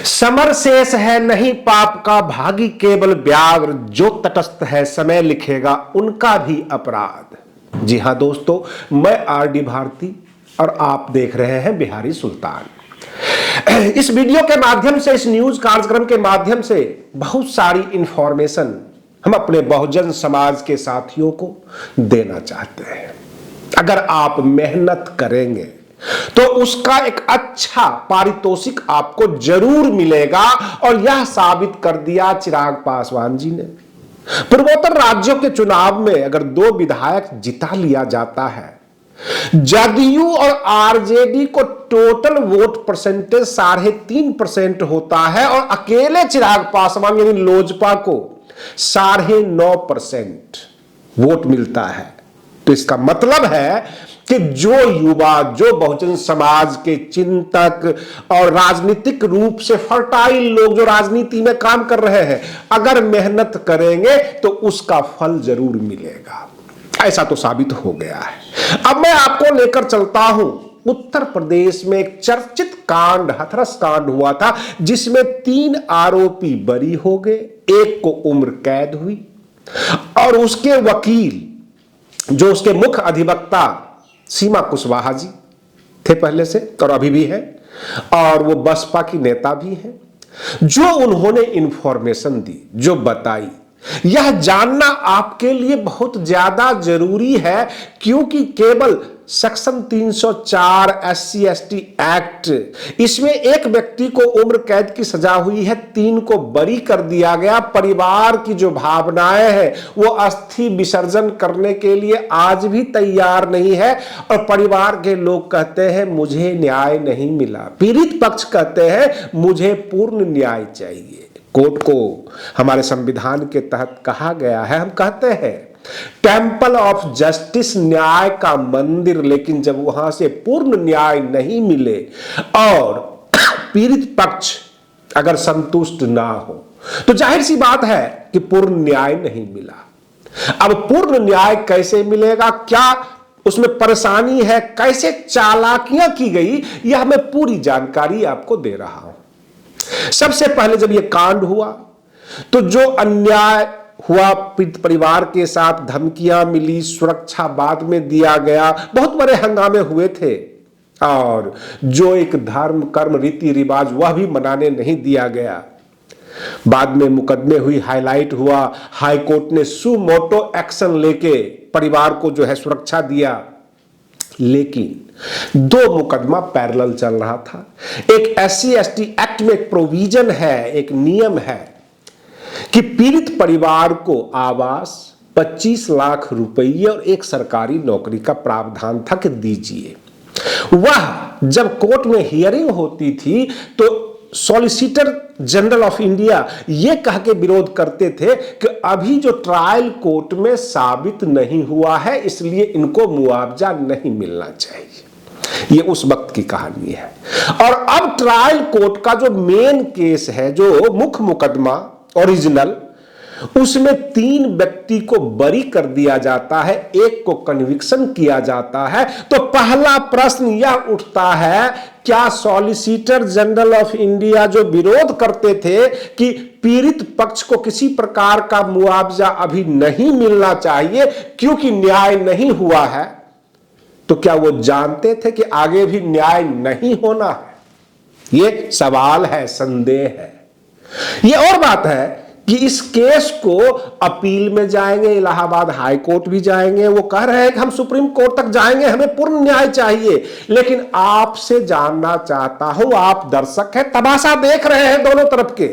Summer शेष है नहीं पाप का, भागी केवल व्याघ्र, जो तटस्थ है समय लिखेगा उनका भी अपराध। जी हां दोस्तों, मैं आरडी भारती और आप देख रहे हैं बिहारी सुल्तान। इस वीडियो के माध्यम से, इस न्यूज कार्यक्रम के माध्यम से बहुत सारी इंफॉर्मेशन हम अपने बहुजन समाज के साथियों को देना चाहते हैं। अगर आप मेहनत करेंगे तो उसका एक अच्छा पारितोषिक आपको जरूर मिलेगा, और यह साबित कर दिया चिराग पासवान जी ने। पूर्वोत्तर राज्यों के चुनाव में अगर 2 विधायक जिता लिया जाता है, जदयू और आरजेडी को टोटल वोट परसेंटेज 3.5% होता है, और अकेले चिराग पासवान यानी लोजपा को 9.5% वोट मिलता है। तो इसका मतलब है कि जो युवा, जो बहुजन समाज के चिंतक और राजनीतिक रूप से फर्टाइल लोग जो राजनीति में काम कर रहे हैं, अगर मेहनत करेंगे तो उसका फल जरूर मिलेगा। ऐसा तो साबित हो गया है। अब मैं आपको लेकर चलता हूं, उत्तर प्रदेश में एक चर्चित कांड, हथरस कांड हुआ था, जिसमें 3 आरोपी बरी हो गए, एक को उम्र कैद हुई, और उसके वकील जो उसके मुख्य अधिवक्ता सीमा कुशवाहा जी थे पहले से और अभी भी है, और वो बसपा की नेता भी हैं, जो उन्होंने इंफॉर्मेशन दी, जो बताई, यह जानना आपके लिए बहुत ज्यादा जरूरी है, क्योंकि केवल सेक्शन 304 SC/ST एक्ट, इसमें एक व्यक्ति को उम्र कैद की सजा हुई है, 3 को बरी कर दिया गया। परिवार की जो भावनाएं हैं वो अस्थि विसर्जन करने के लिए आज भी तैयार नहीं है, और परिवार के लोग कहते हैं मुझे न्याय नहीं मिला, पीड़ित पक्ष कहते हैं मुझे पूर्ण न्याय चाहिए। कोर्ट को हमारे संविधान के तहत कहा गया है, हम कहते हैं टेंपल ऑफ जस्टिस, न्याय का मंदिर, लेकिन जब वहां से पूर्ण न्याय नहीं मिले और पीड़ित पक्ष अगर संतुष्ट ना हो, तो जाहिर सी बात है कि पूर्ण न्याय नहीं मिला। अब पूर्ण न्याय कैसे मिलेगा, क्या उसमें परेशानी है, कैसे चालाकियां की गई, यह मैं पूरी जानकारी आपको दे रहा हूं। सबसे पहले जब यह कांड हुआ तो जो अन्याय हुआ, पीड़ित परिवार के साथ धमकियां मिली, सुरक्षा बाद में दिया गया, बहुत बड़े हंगामे हुए थे, और जो एक धर्म कर्म रीति रिवाज वह भी मनाने नहीं दिया गया। बाद में मुकदमे हुई, हाईलाइट हुआ, हाई कोर्ट ने सुमोटो एक्शन लेके परिवार को जो है सुरक्षा दिया, लेकिन 2 मुकदमा पैरेलल चल रहा था। एक SC/ST एक्ट में एक प्रोविजन है, एक नियम है कि पीड़ित परिवार को आवास, 25 लाख रुपये और एक सरकारी नौकरी का प्रावधान था कि दीजिए। वह जब कोर्ट में हियरिंग होती थी तो सॉलिसिटर जनरल ऑफ इंडिया यह कह के विरोध करते थे कि अभी जो ट्रायल कोर्ट में साबित नहीं हुआ है, इसलिए इनको मुआवजा नहीं मिलना चाहिए। ये उस वक्त की कहानी है। और अब ट्रायल कोर्ट का जो मेन केस है, जो मुख्य मुकदमा ओरिजिनल, उसमें 3 व्यक्ति को बरी कर दिया जाता है, एक को कन्विक्शन किया जाता है। तो पहला प्रश्न यह उठता है, क्या सॉलिसिटर जनरल ऑफ इंडिया जो विरोध करते थे कि पीड़ित पक्ष को किसी प्रकार का मुआवजा अभी नहीं मिलना चाहिए क्योंकि न्याय नहीं हुआ है, तो क्या वो जानते थे कि आगे भी न्याय नहीं होना है? ये सवाल है, संदेह है। ये और बात है कि इस केस को अपील में जाएंगे, इलाहाबाद हाई कोर्ट भी जाएंगे, वो कह रहे हैं कि हम सुप्रीम कोर्ट तक जाएंगे, हमें पूर्ण न्याय चाहिए। लेकिन आपसे जानना चाहता हूं, आप दर्शक हैं, तमाशा देख रहे हैं दोनों तरफ के,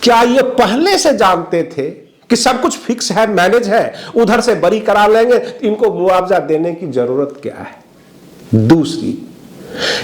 क्या ये पहले से जानते थे कि सब कुछ फिक्स है, मैनेज है, उधर से बरी करा लेंगे, इनको मुआवजा देने की जरूरत क्या है? दूसरी,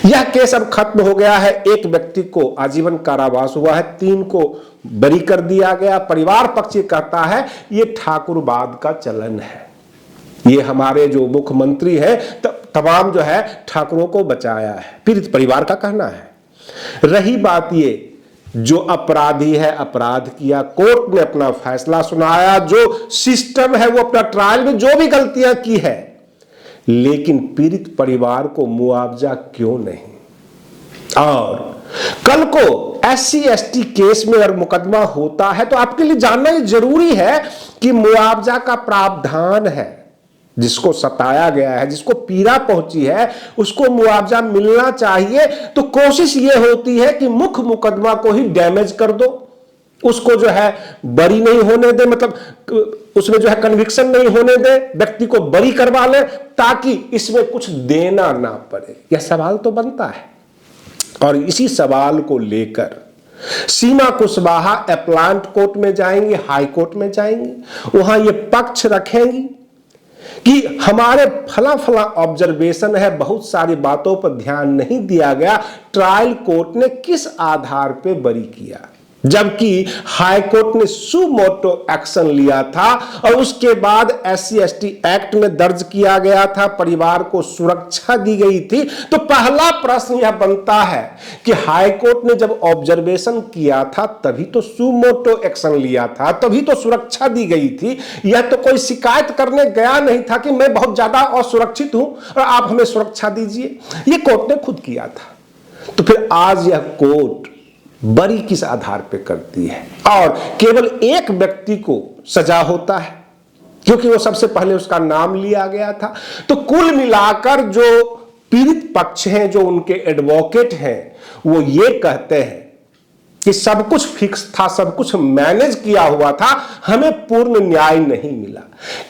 यह केस अब खत्म हो गया है, एक व्यक्ति को आजीवन कारावास हुआ है, 3 को बरी कर दिया गया। परिवार पक्ष ये कहता है ये ठाकुरवाद का चलन है, ये हमारे जो मुख्यमंत्री है तमाम जो है ठाकुरों को बचाया है, पीड़ित परिवार का कहना है। रही बात ये, जो अपराधी है अपराध किया, कोर्ट ने अपना फैसला सुनाया, जो सिस्टम है वो अपना ट्रायल में जो भी गलतियां की है, लेकिन पीड़ित परिवार को मुआवजा क्यों नहीं? और कल को SC ST केस में अगर मुकदमा होता है तो आपके लिए जानना ही जरूरी है कि मुआवजा का प्रावधान है। जिसको सताया गया है, जिसको पीड़ा पहुंची है, उसको मुआवजा मिलना चाहिए। तो कोशिश यह होती है कि मुख्य मुकदमा को ही डैमेज कर दो, उसको जो है बरी नहीं होने दे, मतलब उसमें जो है कन्विक्शन नहीं होने दे, व्यक्ति को बरी करवा ले ताकि इसमें कुछ देना ना पड़े। यह सवाल तो बनता है और इसी सवाल को लेकर सीमा कुशवाहा अपलांट कोर्ट में जाएंगी, हाई कोर्ट में जाएंगी, वहां ये पक्ष रखेंगी कि हमारे फला फला ऑब्जर्वेशन है, बहुत सारी बातों पर ध्यान नहीं दिया गया, ट्रायल कोर्ट ने किस आधार पे बरी किया, जबकि हाई कोर्ट ने सुमोटो एक्शन लिया था और उसके बाद SC ST एक्ट में दर्ज किया गया था, परिवार को सुरक्षा दी गई थी। तो पहला प्रश्न यह बनता है कि हाई कोर्ट ने जब ऑब्जर्वेशन किया था तभी तो सुमोटो एक्शन लिया था, तभी तो सुरक्षा दी गई थी। यह तो कोई शिकायत करने गया नहीं था कि मैं बहुत ज्यादा असुरक्षित हूं और आप हमें सुरक्षा दीजिए, यह कोर्ट ने खुद किया था। तो फिर आज यह कोर्ट बरी किस आधार पे करती है और केवल एक व्यक्ति को सजा होता है क्योंकि वो सबसे पहले उसका नाम लिया गया था। तो कुल मिलाकर जो पीड़ित पक्ष हैं, जो उनके एडवोकेट हैं, वो ये कहते हैं कि सब कुछ फिक्स था, सब कुछ मैनेज किया हुआ था, हमें पूर्ण न्याय नहीं मिला।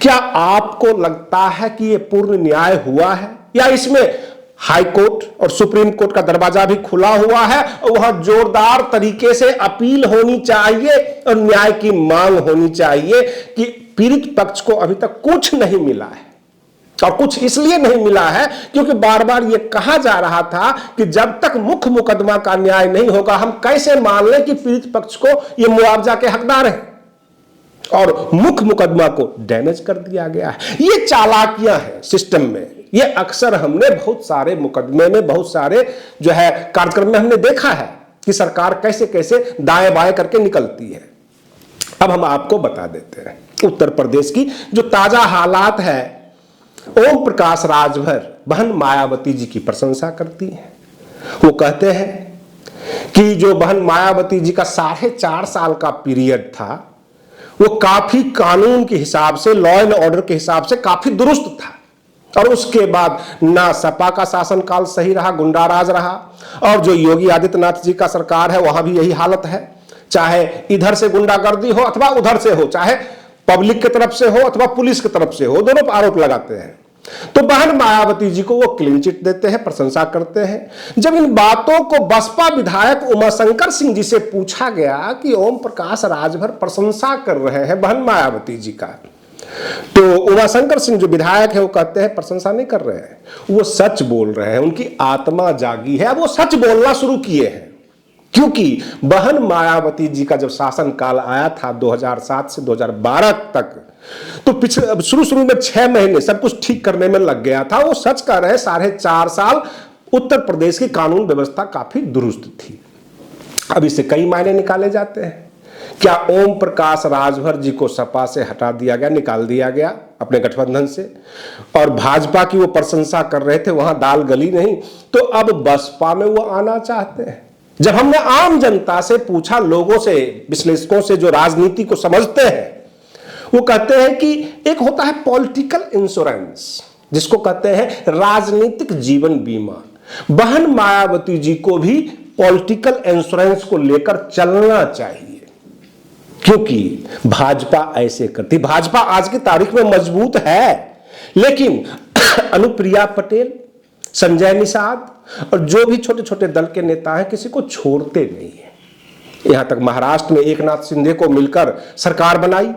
क्या आपको लगता है कि यह पूर्ण न्याय हुआ है या इसमें हाई कोर्ट और सुप्रीम कोर्ट का दरवाजा भी खुला हुआ है और वहां जोरदार तरीके से अपील होनी चाहिए और न्याय की मांग होनी चाहिए कि पीड़ित पक्ष को अभी तक कुछ नहीं मिला है? और कुछ इसलिए नहीं मिला है क्योंकि बार बार यह कहा जा रहा था कि जब तक मुख्य मुकदमा का न्याय नहीं होगा हम कैसे मान लें कि पीड़ित पक्ष को यह मुआवजा के हकदार हैं, और मुख्य मुकदमा को डैमेज कर दिया गया है। ये चालाकियां हैं सिस्टम में, ये अक्सर हमने बहुत सारे मुकदमे में, बहुत सारे जो है कार्यक्रम में हमने देखा है कि सरकार कैसे कैसे दाएं बाएं करके निकलती है। अब हम आपको बता देते हैं उत्तर प्रदेश की जो ताजा हालात है। ओम प्रकाश राजभर बहन मायावती जी की प्रशंसा करती है। वो कहते हैं कि जो बहन मायावती जी का 4.5 साल का पीरियड था वो काफी कानून के हिसाब से, लॉ एंड ऑर्डर के हिसाब से काफी दुरुस्त था, और उसके बाद ना सपा का शासनकाल सही रहा, गुंडाराज रहा, और जो योगी आदित्यनाथ जी का सरकार है वहां भी यही हालत है। चाहे इधर से गुंडागर्दी हो अथवा उधर से हो, चाहे पब्लिक की तरफ से हो अथवा पुलिस की तरफ से हो, दोनों पर आरोप लगाते हैं। तो बहन मायावती जी को वो क्लीन चिट देते हैं, प्रशंसा करते हैं। जब इन बातों को बसपा विधायक उमाशंकर सिंह जी से पूछा गया कि ओम प्रकाश राजभर प्रशंसा कर रहे हैं बहन मायावती जी का, तो उमाशंकर सिंह जो विधायक है वो कहते हैं प्रशंसा नहीं कर रहे हैं, वो सच बोल रहे हैं, उनकी आत्मा जागी है, वो सच बोलना शुरू किए हैं। क्योंकि बहन मायावती जी का जब शासनकाल आया था 2007 से 2012 तक, तो पिछले शुरू में 6 महीने सब कुछ ठीक करने में लग गया था। वो सच कह रहे हैं 4.5 साल उत्तर प्रदेश की कानून व्यवस्था काफी दुरुस्त थी। अब इससे कई मायने निकाले जाते हैं। क्या ओम प्रकाश राजभर जी को सपा से हटा दिया गया, निकाल दिया गया अपने गठबंधन से, और भाजपा की वो प्रशंसा कर रहे थे, वहां दाल गली नहीं, तो अब बसपा में वो आना चाहते हैं? जब हमने आम जनता से पूछा, लोगों से, विश्लेषकों से जो राजनीति को समझते हैं, वो कहते हैं कि एक होता है पॉलिटिकल इंश्योरेंस, जिसको कहते हैं राजनीतिक जीवन बीमा। बहन मायावती जी को भी पॉलिटिकल इंश्योरेंस को लेकर चलना चाहिए, क्योंकि भाजपा ऐसे करती। भाजपा आज की तारीख में मजबूत है, लेकिन अनुप्रिया पटेल, संजय निषाद और जो भी छोटे छोटे दल के नेता हैं किसी को छोड़ते नहीं है। यहां तक महाराष्ट्र में एकनाथ शिंदे को मिलकर सरकार बनाई।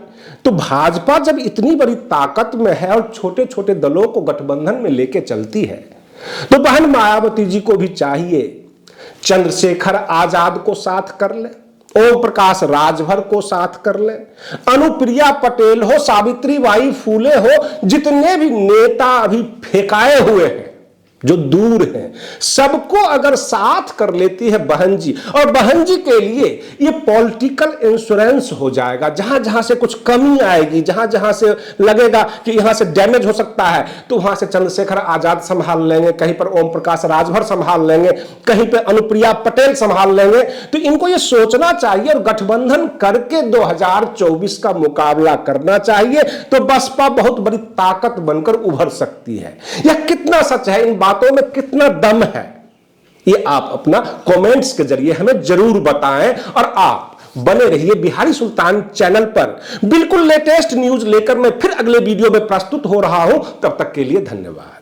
तो भाजपा जब इतनी बड़ी ताकत में है और छोटे छोटे दलों को गठबंधन में लेके चलती है, तो बहन मायावती जी को भी चाहिए चंद्रशेखर आजाद को साथ कर ले, ओम प्रकाश राजभर को साथ कर ले, अनुप्रिया पटेल हो, सावित्री बाई फूले हो, जितने भी नेता अभी फेंकाए हुए हैं जो दूर हैं, सबको अगर साथ कर लेती है बहन जी, और बहन जी के लिए ये पॉलिटिकल इंश्योरेंस हो जाएगा। जहां जहां से कुछ कमी आएगी, जहां जहां से लगेगा कि यहां से डैमेज हो सकता है, तो वहां से चंद्रशेखर आजाद संभाल लेंगे, कहीं पर ओम प्रकाश राजभर संभाल लेंगे, कहीं पर अनुप्रिया पटेल संभाल लेंगे। तो इनको ये सोचना चाहिए और गठबंधन करके 2024 का मुकाबला करना चाहिए, तो बसपा बहुत बड़ी ताकत बनकर उभर सकती है। यह कितना सच है, इन बातों में कितना दम है, ये आप अपना कमेंट्स के जरिए हमें जरूर बताएं। और आप बने रहिए बिहारी सुल्तान चैनल पर, बिल्कुल लेटेस्ट न्यूज लेकर मैं फिर अगले वीडियो में प्रस्तुत हो रहा हूं। तब तक के लिए धन्यवाद।